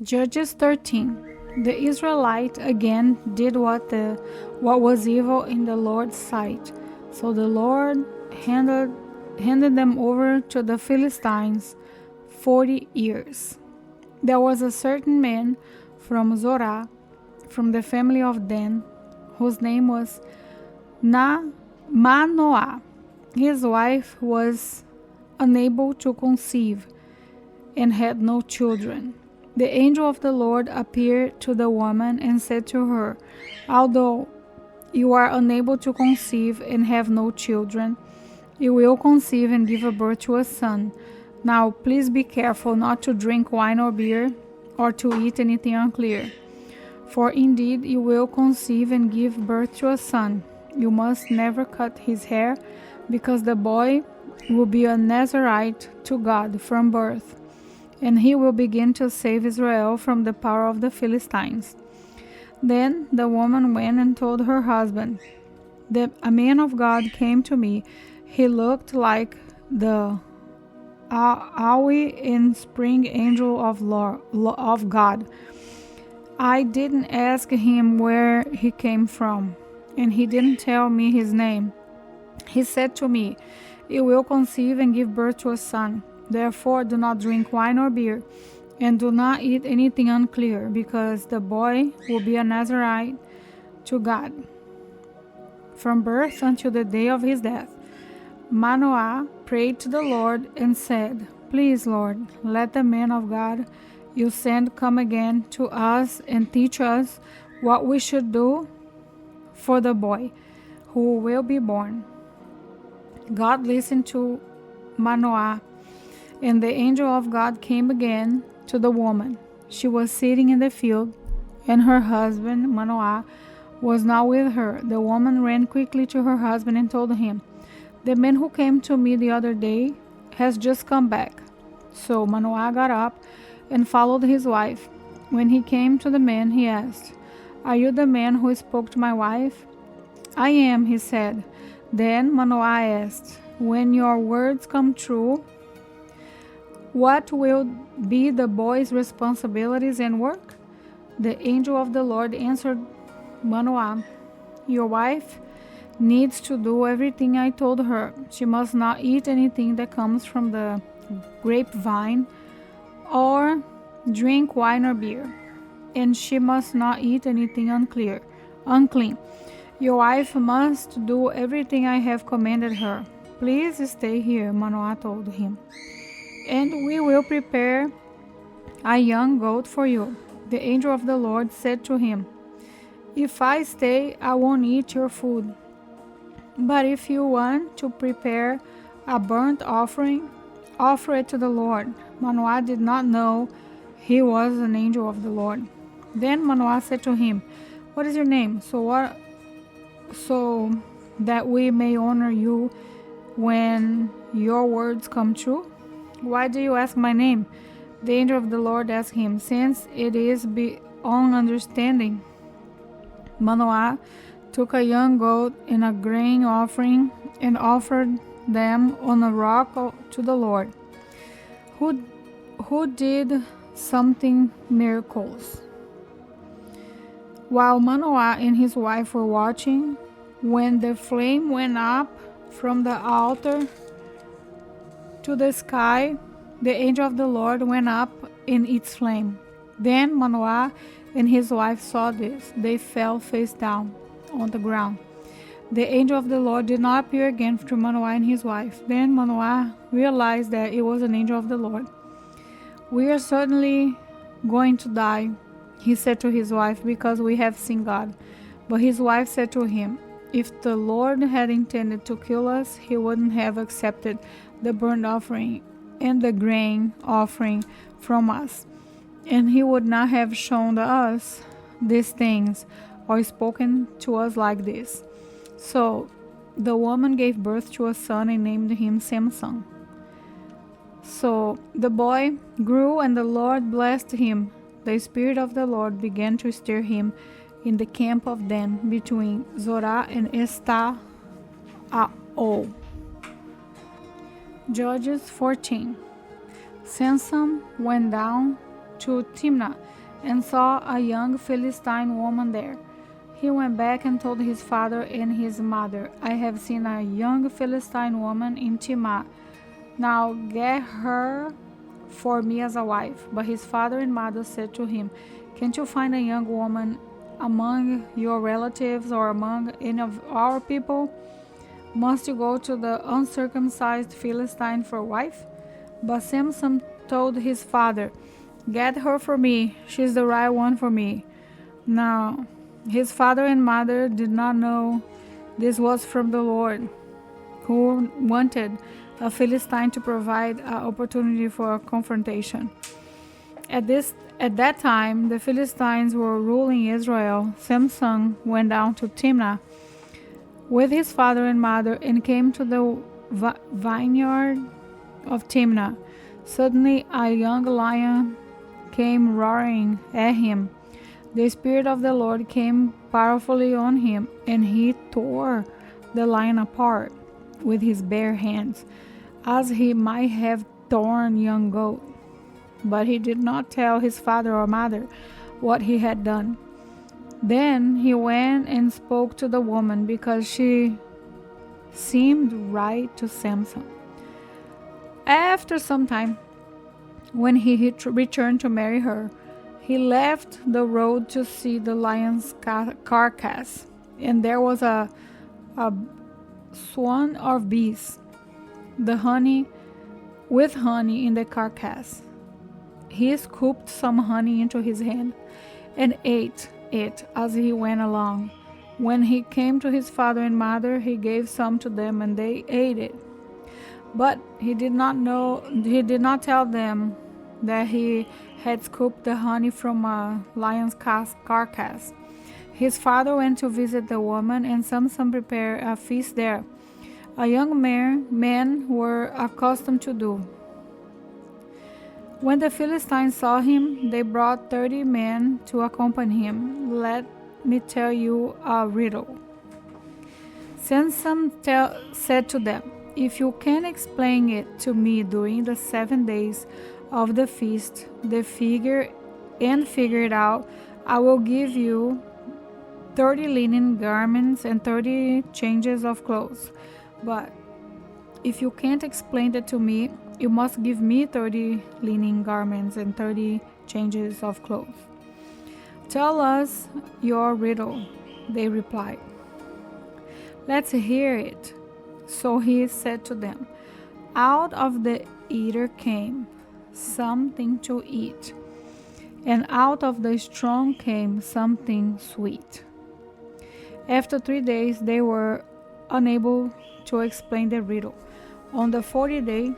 Judges 13. The Israelites again did what was evil in the Lord's sight. So the Lord handed them over to the Philistines 40 years. There was a certain man from Zorah, from the family of Dan, whose name was Manoah. His wife was unable to conceive and had no children. The angel of the Lord appeared to the woman and said to her, "Although you are unable to conceive and have no children, you will conceive and give birth to a son. Now please be careful not to drink wine or beer, or to eat anything unclear. For indeed you will conceive and give birth to a son. You must never cut his hair, because the boy will be a Nazirite to God from birth, and he will begin to save Israel from the power of the Philistines." Then the woman went and told her husband, "A man of God came to me. He looked like the awe and spring angel of God. I didn't ask him where he came from, and he didn't tell me his name. He said to me, 'You will conceive and give birth to a son. Therefore do not drink wine or beer, and do not eat anything unclear, because the boy will be a Nazirite to God from birth until the day of his death.' Manoah prayed to the Lord and said, 'Please, Lord, let the man of God you send come again to us and teach us what we should do for the boy who will be born.' God listened to Manoah, and the angel of God came again to the woman. She was sitting in the field, and her husband, Manoah, was not with her. The woman ran quickly to her husband and told him, 'The man who came to me the other day has just come back.' So Manoah got up and followed his wife. When he came to the man, he asked, 'Are you the man who spoke to my wife?' 'I am,' he said. Then Manoah asked, 'When your words come true, what will be the boy's responsibilities and work?' The angel of the Lord answered Manoah, 'Your wife needs to do everything I told her. She must not eat anything that comes from the grapevine, or drink wine or beer, and she must not eat anything unclean. Your wife must do everything I have commanded her. Please stay here,' Manoah told him, 'and we will prepare a young goat for you.' The angel of the Lord said to him, 'If I stay, I won't eat your food. But if you want to prepare a burnt offering, offer it to the Lord.' Manoah did not know he was an angel of the Lord. Then Manoah said to him, 'What is your name, so that we may honor you when your words come true?' 'Why do you ask my name?' The angel of the Lord asked him, 'Since it is beyond understanding.' Manoah took a young goat and a grain offering and offered them on a rock to the Lord, who did something miracles. While Manoah and his wife were watching, when the flame went up from the altar to the sky, the angel of the Lord went up in its flame. Then Manoah and his wife saw this. They fell face down on the ground. The angel of the Lord did not appear again to Manoah and his wife. Then Manoah realized that it was an angel of the Lord. 'We are certainly going to die,' he said to his wife, 'because we have seen God.' But his wife said to him, 'If the Lord had intended to kill us, he wouldn't have accepted the burnt offering and the grain offering from us, and he would not have shown us these things or spoken to us like this.' So the woman gave birth to a son and named him Samson. So the boy grew, and the Lord blessed him. The Spirit of the Lord began to stir him in the camp of Dan, between Zorah and Estaol. Judges 14. Samson went down to Timnah and saw a young Philistine woman there. He went back and told his father and his mother, I have seen a young Philistine woman in Timnah. Now get her for me as a wife. But his father and mother said to him, Can't you find a young woman among your relatives or among any of our people? Must you go to the uncircumcised Philistine for a wife? But Samson told his father, Get her for me. She's the right one for me. Now, his father and mother did not know this was from the Lord, who wanted a Philistine to provide an opportunity for a confrontation. At that time, the Philistines were ruling Israel. Samson went down to Timnah with his father and mother and came to the vineyard of Timnah. Suddenly, a young lion came roaring at him. The Spirit of the Lord came powerfully on him, and he tore the lion apart with his bare hands, as he might have torn young goat. But he did not tell his father or mother what he had done. Then he went and spoke to the woman because she seemed right to Samson. After some time, when he returned to marry her, he left the road to see the lion's carcass, and there was a swan of bees, with honey in the carcass. He scooped some honey into his hand and ate it as he went along. When he came to his father and mother, he gave some to them, and they ate it. But he did not tell them that he had scooped the honey from a lion's carcass. His father went to visit the woman, and Samson prepared a feast there, a young men were accustomed to do. When the Philistines saw him, they brought 30 men to accompany him. Let me tell you a riddle. Samson said to them, If you can explain it to me during the 7 days of the feast, figure it out, I will give you 30 linen garments and 30 changes of clothes. But if you can't explain it to me, you must give me 30 linen garments and 30 changes of clothes. Tell us your riddle, they replied. Let's hear it. So he said to them, Out of the eater came something to eat, and out of the strong came something sweet. After 3 days, they were unable to explain the riddle. On the 40th day,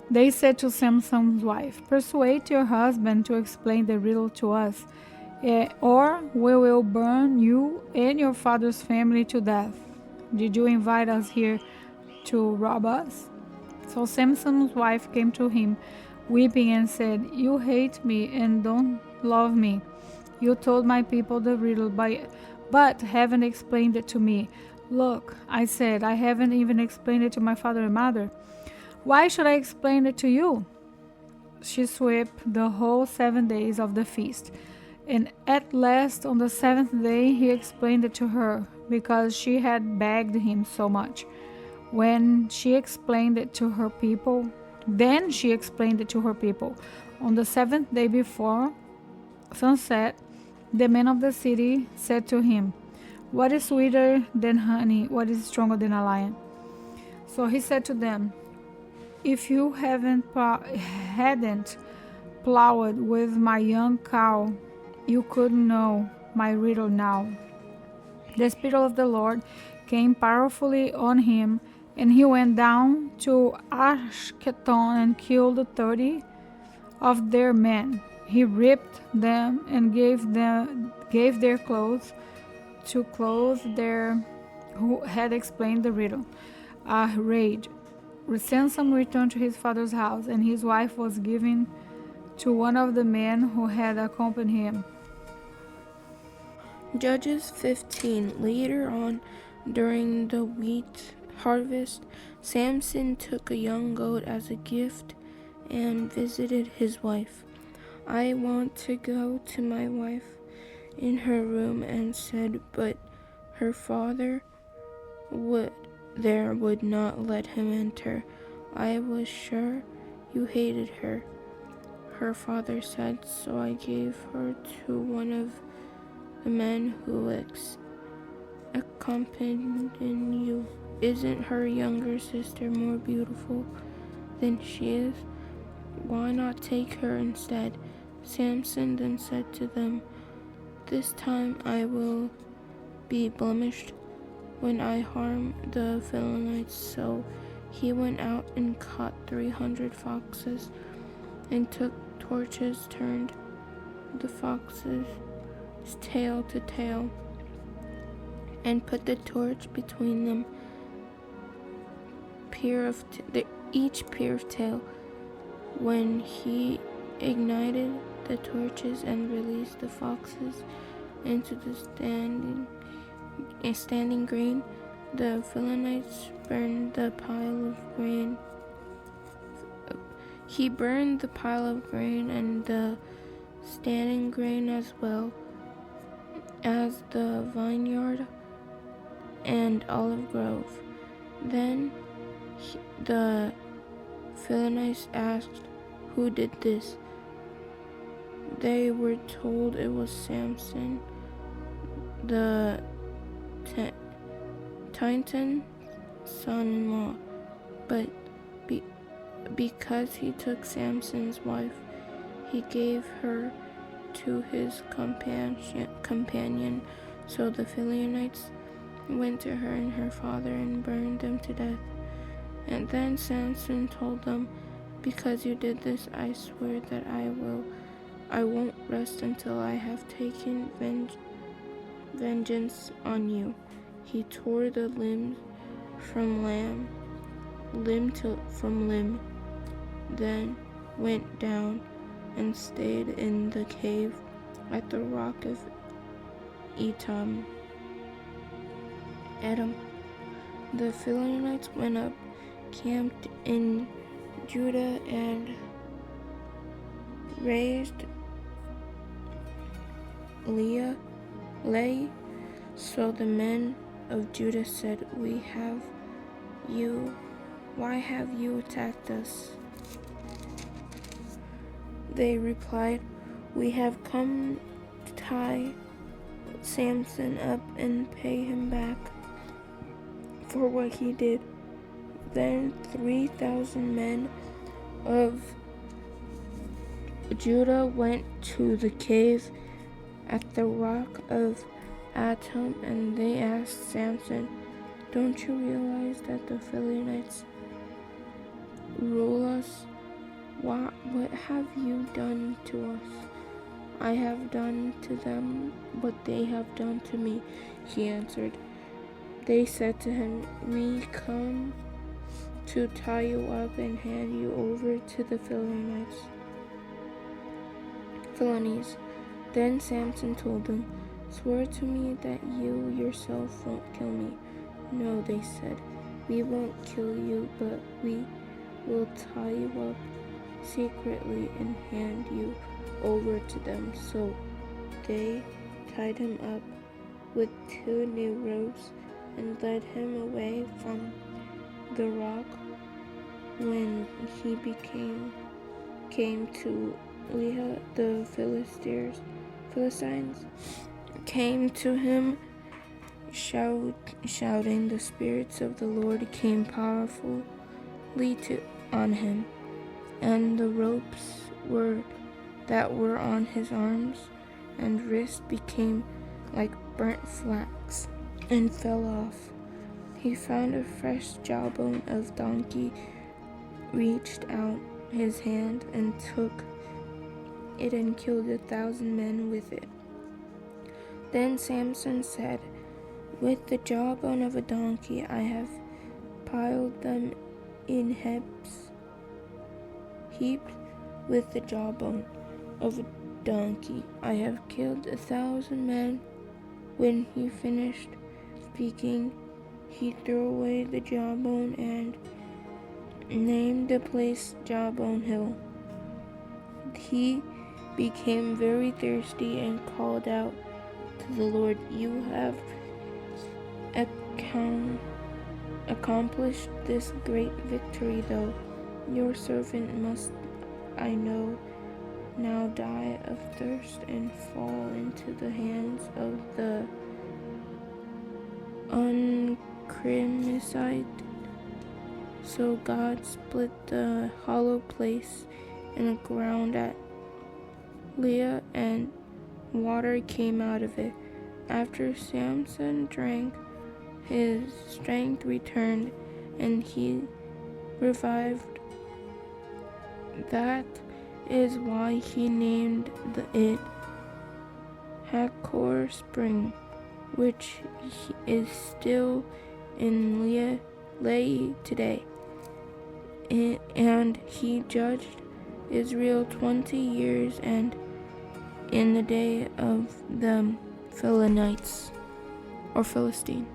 they said to Samson's wife, Persuade your husband to explain the riddle to us, or we will burn you and your father's family to death. Did you invite us here to rob us? So Samson's wife came to him, weeping, and said, You hate me and don't love me. You told my people the riddle, but haven't explained it to me. Look, I said, I haven't even explained it to my father and mother. Why should I explain it to you? She swept the whole 7 days of the feast, and at last on the 7th day he explained it to her, because she had begged him so much. When she explained it to her people, then she explained it to her people. On the 7th day before sunset, the men of the city said to him, What is sweeter than honey? What is stronger than a lion? So he said to them, If you hadn't plowed with my young cow, you couldn't know my riddle now. The Spirit of the Lord came powerfully on him, and he went down to Ashkelon and killed 30 of their men. He ripped them and gave their clothes to clothe their who had explained the riddle. Rage. Samson returned to his father's house, and his wife was given to one of the men who had accompanied him. Judges 15. Later on, during the wheat harvest, Samson took a young goat as a gift and visited his wife. I want to go to my wife in her room, and said, but her father would not let him enter. I was sure you hated her. Her father said, so I gave her to one of the men who accompanied you. Isn't her younger sister more beautiful than she is? Why not take her instead? Samson then said to them, this time I will be blemished when I harm the Philistines. So he went out and caught 300 foxes, and took torches, turned the foxes tail to tail, and put the torch between them, each pair of tail. When he ignited the torches and released the foxes into the standing grain, the Philistines burned the pile of grain. He burned the pile of grain and the standing grain, as well as the vineyard and olive grove. Then the Philistines asked, who did this? They were told it was Samson, the Titan's son-in-law, but because he took Samson's wife, he gave her to his companion. So the Philistines went to her and her father and burned them to death. And then Samson told them, because you did this, I swear that I won't rest until I have taken vengeance on you. He tore the limbs from limb from limb, then went down and stayed in the cave at the rock of Edom. The Philistines went up, camped in Judah, and raised Lay. So the men of Judah said, why have you attacked us? They replied, we have come to tie Samson up and pay him back for what he did. Then 3,000 men of Judah went to the cave at the rock of Edom, and they asked Samson, don't you realize that the Philistines rule us? What have you done to us? I have done to them what they have done to me, he answered. They said to him, we come to tie you up and hand you over to the Philistines. Then Samson told them, swear to me that you yourself won't kill me. No, they said, we won't kill you, but we will tie you up secretly and hand you over to them. So they tied him up with 2 new ropes and led him away from the rock. When he came to Leah, the Philistines came to him shouting. The spirits of the Lord came powerfully on him, and the ropes that were on his arms and wrists became like burnt flax and fell off. He found a fresh jawbone of donkey, reached out his hand and took it and killed 1,000 men with it. Then Samson said, with the jawbone of a donkey I have piled them in heaps. With the jawbone of a donkey I have killed 1,000 men. When he finished speaking, he threw away the jawbone and named the place Jawbone Hill. He became very thirsty and called out to the Lord. You have accomplished this great victory, though your servant must, I know, now die of thirst and fall into the hands of the uncircumcised. So God split the hollow place in the ground at Leah, and water came out of it. After Samson drank, his strength returned, and he revived. That is why he named it Hakor Spring, which is still in Lehi today. And he judged Israel 20 years, and in the day of the Philistines or Philistine.